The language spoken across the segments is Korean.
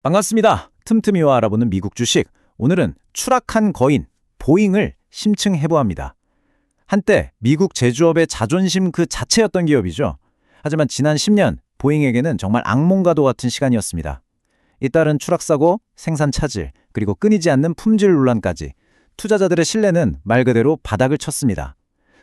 반갑습니다. 틈틈이와 알아보는 미국 주식. 오늘은 추락한 거인, 보잉을 심층해보합니다. 한때 미국 제조업의 자존심 그 자체였던 기업이죠. 하지만 지난 10년, 보잉에게는 정말 악몽과도 같은 시간이었습니다. 잇따른 추락사고, 생산 차질, 그리고 끊이지 않는 품질 논란까지 투자자들의 신뢰는 말 그대로 바닥을 쳤습니다.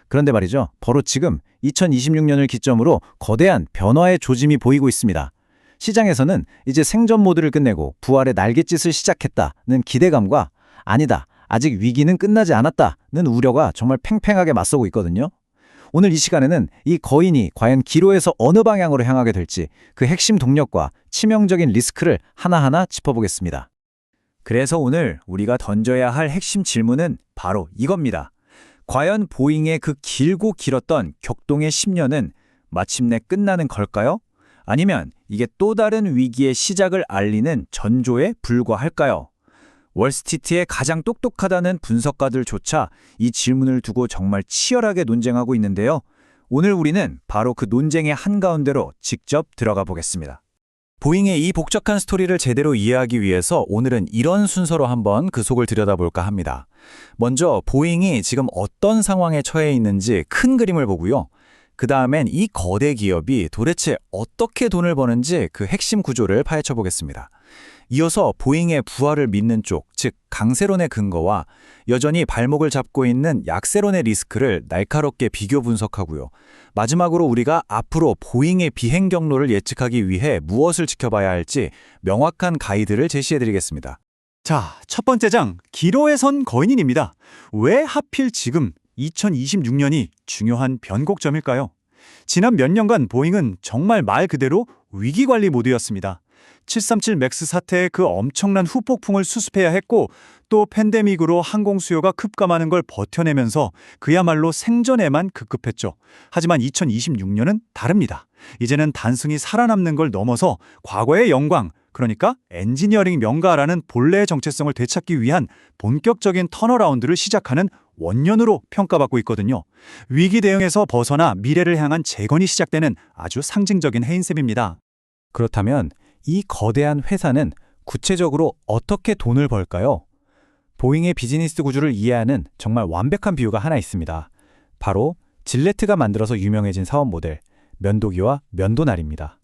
그런데 말이죠, 바로 지금 2026년을 기점으로 거대한 변화의 조짐이 보이고 있습니다. 시장에서는 이제 생존 모드를 끝내고 부활의 날갯짓을 시작했다는 기대감과 아니다, 아직 위기는 끝나지 않았다는 우려가 정말 팽팽하게 맞서고 있거든요. 오늘 이 시간에는 이 거인이 과연 기로에서 어느 방향으로 향하게 될지 그 핵심 동력과 치명적인 리스크를 하나하나 짚어보겠습니다. 그래서 오늘 우리가 던져야 할 핵심 질문은 바로 이겁니다. 과연 보잉의 그 길고 길었던 격동의 10년은 마침내 끝나는 걸까요? 아니면 이게 또 다른 위기의 시작을 알리는 전조에 불과할까요? 월스트리트의 가장 똑똑하다는 분석가들조차 이 질문을 두고 정말 치열하게 논쟁하고 있는데요. 오늘 우리는 바로 그 논쟁의 한가운데로 직접 들어가 보겠습니다. 보잉의 이 복잡한 스토리를 제대로 이해하기 위해서 오늘은 이런 순서로 한번 그 속을 들여다볼까 합니다. 먼저 보잉이 지금 어떤 상황에 처해 있는지 큰 그림을 보고요. 그 다음엔 이 거대 기업이 도대체 어떻게 돈을 버는지 그 핵심 구조를 파헤쳐 보겠습니다. 이어서 보잉의 부활을 믿는 쪽, 즉 강세론의 근거와 여전히 발목을 잡고 있는 약세론의 리스크를 날카롭게 비교 분석하고요. 마지막으로 우리가 앞으로 보잉의 비행 경로를 예측하기 위해 무엇을 지켜봐야 할지 명확한 가이드를 제시해드리겠습니다. 자, 첫 번째 장, 기로에 선 거인인입니다. 왜 하필 지금 2026년이 중요한 변곡점일까요? 지난 몇 년간 보잉은 정말 말 그대로 위기관리 모드였습니다. 737 맥스 사태의 그 엄청난 후폭풍을 수습해야 했고 또 팬데믹으로 항공 수요가 급감하는 걸 버텨내면서 그야말로 생존에만 급급했죠. 하지만 2026년은 다릅니다. 이제는 단순히 살아남는 걸 넘어서 과거의 영광, 그러니까 엔지니어링 명가라는 본래의 정체성을 되찾기 위한 본격적인 턴어라운드를 시작하는 원년으로 평가받고 있거든요. 위기 대응에서 벗어나 미래를 향한 재건이 시작되는 아주 상징적인 해인셈입니다. 그렇다면 이 거대한 회사는 구체적으로 어떻게 돈을 벌까요? 보잉의 비즈니스 구조를 이해하는 정말 완벽한 비유가 하나 있습니다. 바로 질레트가 만들어서 유명해진 사업 모델, 면도기와 면도날입니다.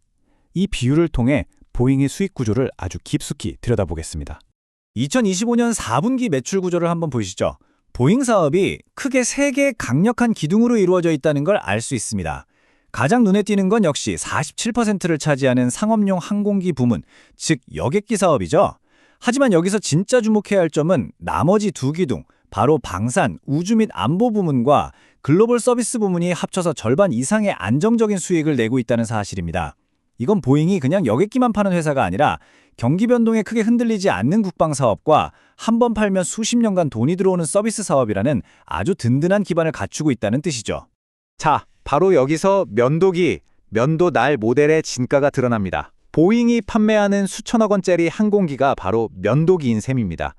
이 비유를 통해 보잉의 수익 구조를 아주 깊숙이 들여다보겠습니다. 2025년 4분기 매출 구조를 한번 보시죠. 보잉 사업이 크게 3개의 강력한 기둥으로 이루어져 있다는 걸 알 수 있습니다. 가장 눈에 띄는 건 역시 47%를 차지하는 상업용 항공기 부문, 즉 여객기 사업이죠. 하지만 여기서 진짜 주목해야 할 점은 나머지 2기둥, 바로 방산, 우주 및 안보 부문과 글로벌 서비스 부문이 합쳐서 절반 이상의 안정적인 수익을 내고 있다는 사실입니다. 이건 보잉이 그냥 여객기만 파는 회사가 아니라 경기 변동에 크게 흔들리지 않는 국방 사업과 한 번 팔면 수십 년간 돈이 들어오는 서비스 사업이라는 아주 든든한 기반을 갖추고 있다는 뜻이죠. 자, 바로 여기서 면도기, 면도날 모델의 진가가 드러납니다. 보잉이 판매하는 수천억 원짜리 항공기가 바로 면도기인 셈입니다.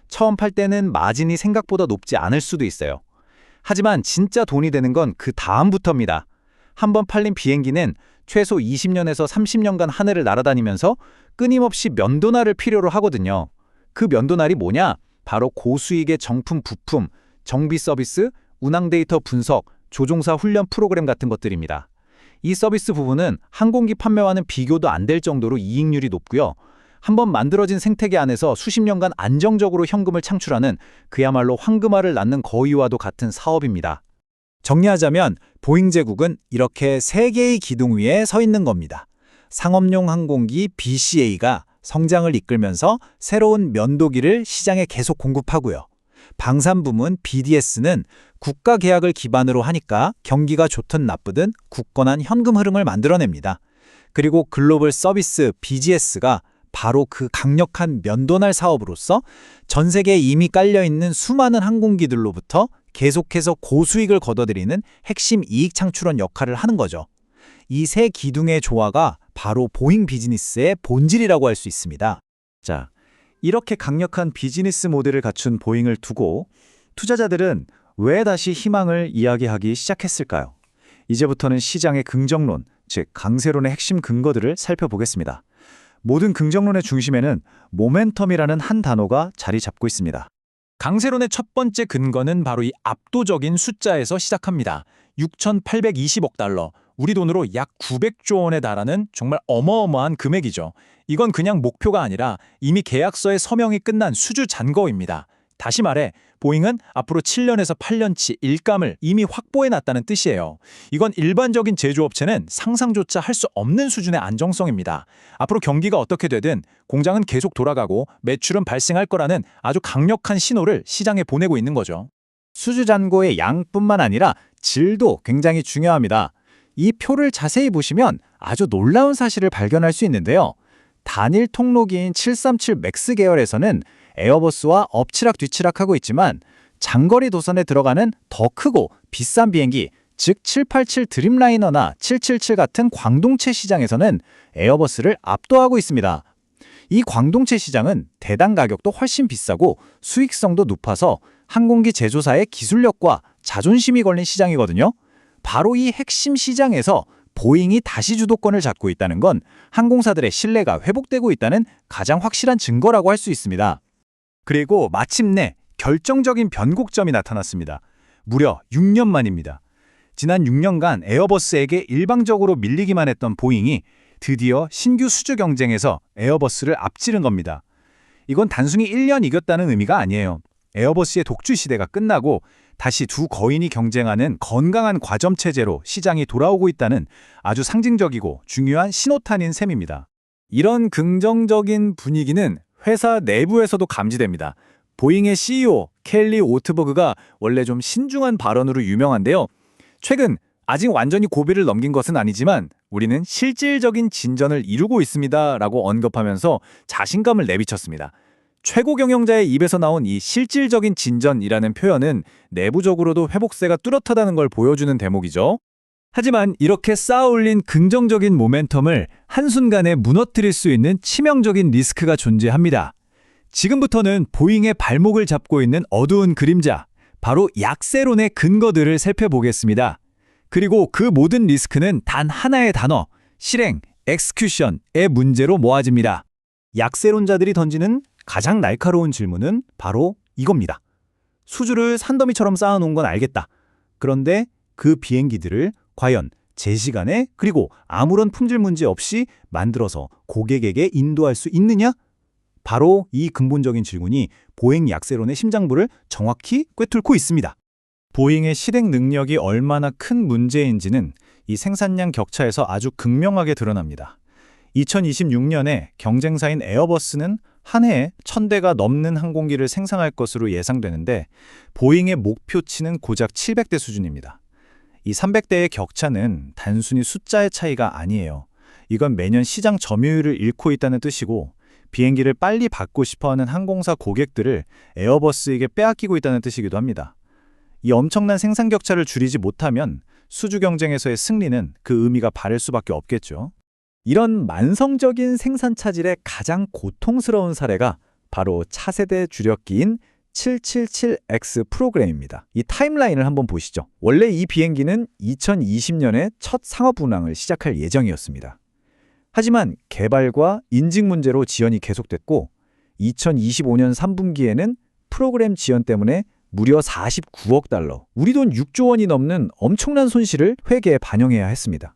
처음 팔 때는 마진이 생각보다 높지 않을 수도 있어요. 하지만 진짜 돈이 되는 건 그 다음부터입니다. 한 번 팔린 비행기는 최소 20년에서 30년간 하늘을 날아다니면서 끊임없이 면도날을 필요로 하거든요. 그 면도날이 뭐냐? 바로 고수익의 정품 부품, 정비 서비스, 운항 데이터 분석, 조종사 훈련 프로그램 같은 것들입니다. 이 서비스 부분은 항공기 판매와는 비교도 안 될 정도로 이익률이 높고요. 한번 만들어진 생태계 안에서 수십 년간 안정적으로 현금을 창출하는 그야말로 황금알을 낳는 거위와도 같은 사업입니다. 정리하자면 보잉 제국은 이렇게 3개의 기둥 위에 서 있는 겁니다. 상업용 항공기 BCA가 성장을 이끌면서 새로운 면도기를 시장에 계속 공급하고요. 방산 부문 BDS는 국가 계약을 기반으로 하니까 경기가 좋든 나쁘든 굳건한 현금 흐름을 만들어냅니다. 그리고 글로벌 서비스 BGS가 바로 그 강력한 면도날 사업으로서 전 세계에 이미 깔려있는 수많은 항공기들로부터 계속해서 고수익을 거둬들이는 핵심 이익 창출원 역할을 하는 거죠. 이 3기둥의 조화가 바로 보잉 비즈니스의 본질이라고 할 수 있습니다. 자, 이렇게 강력한 비즈니스 모델을 갖춘 보잉을 두고 투자자들은 왜 다시 희망을 이야기하기 시작했을까요? 이제부터는 시장의 긍정론, 즉 강세론의 핵심 근거들을 살펴보겠습니다. 모든 긍정론의 중심에는 모멘텀이라는 한 단어가 자리 잡고 있습니다. 강세론의 첫 번째 근거는 바로 이 압도적인 숫자에서 시작합니다. 6,820억 달러, 우리 돈으로 약 900조 원에 달하는 정말 어마어마한 금액이죠. 이건 그냥 목표가 아니라 이미 계약서에 서명이 끝난 수주 잔고입니다. 다시 말해 보잉은 앞으로 7년에서 8년치 일감을 이미 확보해놨다는 뜻이에요. 이건 일반적인 제조업체는 상상조차 할 수 없는 수준의 안정성입니다. 앞으로 경기가 어떻게 되든 공장은 계속 돌아가고 매출은 발생할 거라는 아주 강력한 신호를 시장에 보내고 있는 거죠. 수주 잔고의 양뿐만 아니라 질도 굉장히 중요합니다. 이 표를 자세히 보시면 아주 놀라운 사실을 발견할 수 있는데요. 단일 통로기인 737 맥스 계열에서는 에어버스와 엎치락뒤치락하고 있지만 장거리 도선에 들어가는 더 크고 비싼 비행기, 즉 787 드림라이너나 777 같은 광동체 시장에서는 에어버스를 압도하고 있습니다. 이 광동체 시장은 대당 가격도 훨씬 비싸고 수익성도 높아서 항공기 제조사의 기술력과 자존심이 걸린 시장이거든요. 바로 이 핵심 시장에서 보잉이 다시 주도권을 잡고 있다는 건 항공사들의 신뢰가 회복되고 있다는 가장 확실한 증거라고 할 수 있습니다. 그리고 마침내 결정적인 변곡점이 나타났습니다. 무려 6년 만입니다. 지난 6년간 에어버스에게 일방적으로 밀리기만 했던 보잉이 드디어 신규 수주 경쟁에서 에어버스를 앞지른 겁니다. 이건 단순히 1년 이겼다는 의미가 아니에요. 에어버스의 독주 시대가 끝나고 다시 두 거인이 경쟁하는 건강한 과점 체제로 시장이 돌아오고 있다는 아주 상징적이고 중요한 신호탄인 셈입니다. 이런 긍정적인 분위기는 회사 내부에서도 감지됩니다. 보잉의 CEO 켈리 오트버그가 원래 좀 신중한 발언으로 유명한데요. 최근 아직 완전히 고비를 넘긴 것은 아니지만 우리는 실질적인 진전을 이루고 있습니다 라고 언급하면서 자신감을 내비쳤습니다. 최고 경영자의 입에서 나온 이 실질적인 진전이라는 표현은 내부적으로도 회복세가 뚜렷하다는 걸 보여주는 대목이죠. 하지만 이렇게 쌓아올린 긍정적인 모멘텀을 한순간에 무너뜨릴 수 있는 치명적인 리스크가 존재합니다. 지금부터는 보잉의 발목을 잡고 있는 어두운 그림자, 바로 약세론의 근거들을 살펴보겠습니다. 그리고 그 모든 리스크는 단 하나의 단어, 실행, execution의 문제로 모아집니다. 약세론자들이 던지는 가장 날카로운 질문은 바로 이겁니다. 수주를 산더미처럼 쌓아놓은 건 알겠다. 그런데 그 비행기들을 과연 제 시간에 그리고 아무런 품질 문제 없이 만들어서 고객에게 인도할 수 있느냐? 바로 이 근본적인 질문이 보잉 약세론의 심장부를 정확히 꿰뚫고 있습니다. 보잉의 실행 능력이 얼마나 큰 문제인지는 이 생산량 격차에서 아주 극명하게 드러납니다. 2026년에 경쟁사인 에어버스는 한 해에 1,000대가 넘는 항공기를 생산할 것으로 예상되는데 보잉의 목표치는 고작 700대 수준입니다. 이 300대의 격차는 단순히 숫자의 차이가 아니에요. 이건 매년 시장 점유율을 잃고 있다는 뜻이고 비행기를 빨리 받고 싶어하는 항공사 고객들을 에어버스에게 빼앗기고 있다는 뜻이기도 합니다. 이 엄청난 생산 격차를 줄이지 못하면 수주 경쟁에서의 승리는 그 의미가 바를 수밖에 없겠죠. 이런 만성적인 생산 차질의 가장 고통스러운 사례가 바로 차세대 주력기인 777X 프로그램입니다. 이 타임라인을 한번 보시죠. 원래 이 비행기는 2020년에 첫 상업 운항을 시작할 예정이었습니다. 하지만 개발과 인증 문제로 지연이 계속됐고 2025년 3분기에는 프로그램 지연 때문에 무려 49억 달러, 우리 돈 6조 원이 넘는 엄청난 손실을 회계에 반영해야 했습니다.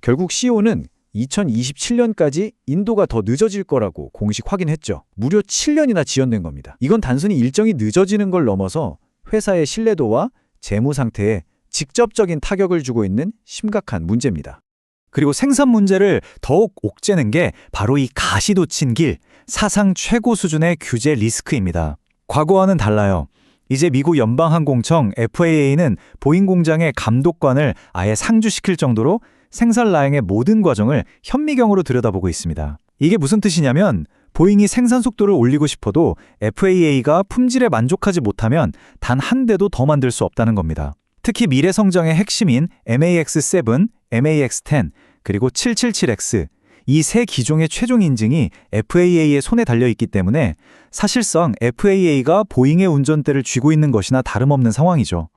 결국 CEO는 2027년까지 인도가 더 늦어질 거라고 공식 확인했죠. 무려 7년이나 지연된 겁니다. 이건 단순히 일정이 늦어지는 걸 넘어서 회사의 신뢰도와 재무 상태에 직접적인 타격을 주고 있는 심각한 문제입니다. 그리고 생산 문제를 더욱 옥죄는 게 바로 이 가시돋친 길, 사상 최고 수준의 규제 리스크입니다. 과거와는 달라요. 이제 미국 연방항공청 FAA는 보잉 공장의 감독관을 아예 상주시킬 정도로 생산 라인의 모든 과정을 현미경으로 들여다보고 있습니다. 이게 무슨 뜻이냐면 보잉이 생산 속도를 올리고 싶어도 FAA가 품질에 만족하지 못하면 단 한 대도 더 만들 수 없다는 겁니다. 특히 미래 성장의 핵심인 MAX-7, MAX-10, 그리고 777X, 이 세 기종의 최종 인증이 FAA의 손에 달려있기 때문에 사실상 FAA가 보잉의 운전대를 쥐고 있는 것이나 다름없는 상황이죠.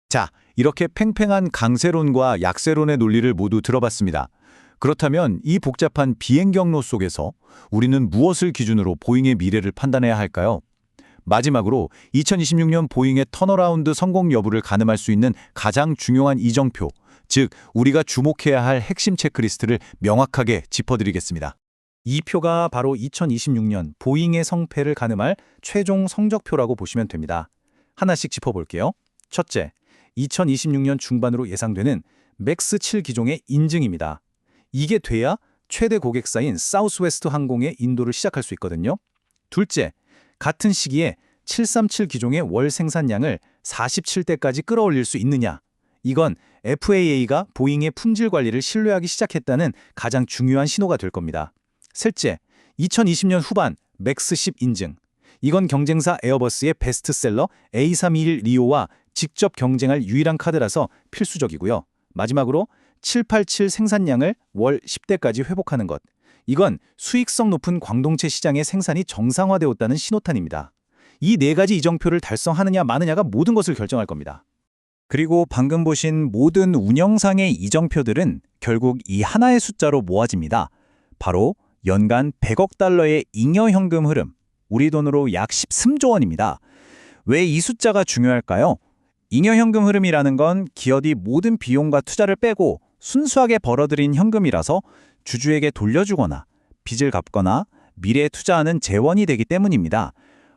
자, 이렇게 팽팽한 강세론과 약세론의 논리를 모두 들어봤습니다. 그렇다면 이 복잡한 비행 경로 속에서 우리는 무엇을 기준으로 보잉의 미래를 판단해야 할까요? 마지막으로 2026년 보잉의 턴어라운드 성공 여부를 가늠할 수 있는 가장 중요한 이정표, 즉 우리가 주목해야 할 핵심 체크리스트를 명확하게 짚어드리겠습니다. 이 표가 바로 2026년 보잉의 성패를 가늠할 최종 성적표라고 보시면 됩니다. 하나씩 짚어볼게요. 첫째, 2026년 중반으로 예상되는 맥스 7 기종의 인증입니다. 이게 돼야 최대 고객사인 사우스웨스트 항공의 인도를 시작할 수 있거든요. 둘째, 같은 시기에 737 기종의 월 생산량을 47대까지 끌어올릴 수 있느냐. 이건 FAA가 보잉의 품질 관리를 신뢰하기 시작했다는 가장 중요한 신호가 될 겁니다. 셋째, 2020년 후반 맥스 10 인증. 이건 경쟁사 에어버스의 베스트셀러 A321 리오와 직접 경쟁할 유일한 카드라서 필수적이고요. 마지막으로 787 생산량을 월 10대까지 회복하는 것. 이건 수익성 높은 광동체 시장의 생산이 정상화되었다는 신호탄입니다. 이 네 가지 이정표를 달성하느냐 마느냐가 모든 것을 결정할 겁니다. 그리고 방금 보신 모든 운영상의 이정표들은 결국 이 하나의 숫자로 모아집니다. 바로 연간 100억 달러의 잉여 현금 흐름, 우리 돈으로 약 13조 원입니다. 왜 이 숫자가 중요할까요? 잉여 현금 흐름이라는 건 기업이 모든 비용과 투자를 빼고 순수하게 벌어들인 현금이라서 주주에게 돌려주거나 빚을 갚거나 미래에 투자하는 재원이 되기 때문입니다.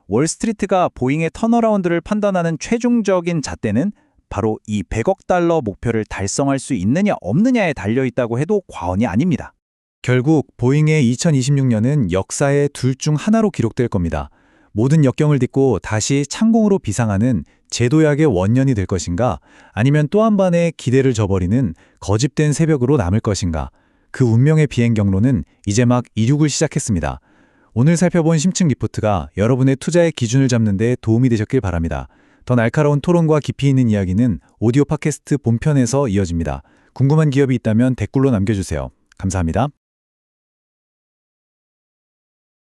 월스트리트가 보잉의 턴어라운드를 판단하는 최종적인 잣대는 바로 이 100억 달러 목표를 달성할 수 있느냐 없느냐에 달려있다고 해도 과언이 아닙니다. 결국 보잉의 2026년은 역사의 둘 중 하나로 기록될 겁니다. 모든 역경을 딛고 다시 창공으로 비상하는 제도약의 원년이 될 것인가, 아니면 또 한 번의 기대를 저버리는 거짓된 새벽으로 남을 것인가. 그 운명의 비행 경로는 이제 막 이륙을 시작했습니다. 오늘 살펴본 심층 리포트가 여러분의 투자의 기준을 잡는 데 도움이 되셨길 바랍니다. 더 날카로운 토론과 깊이 있는 이야기는 오디오 팟캐스트 본편에서 이어집니다. 궁금한 기업이 있다면 댓글로 남겨주세요. 감사합니다.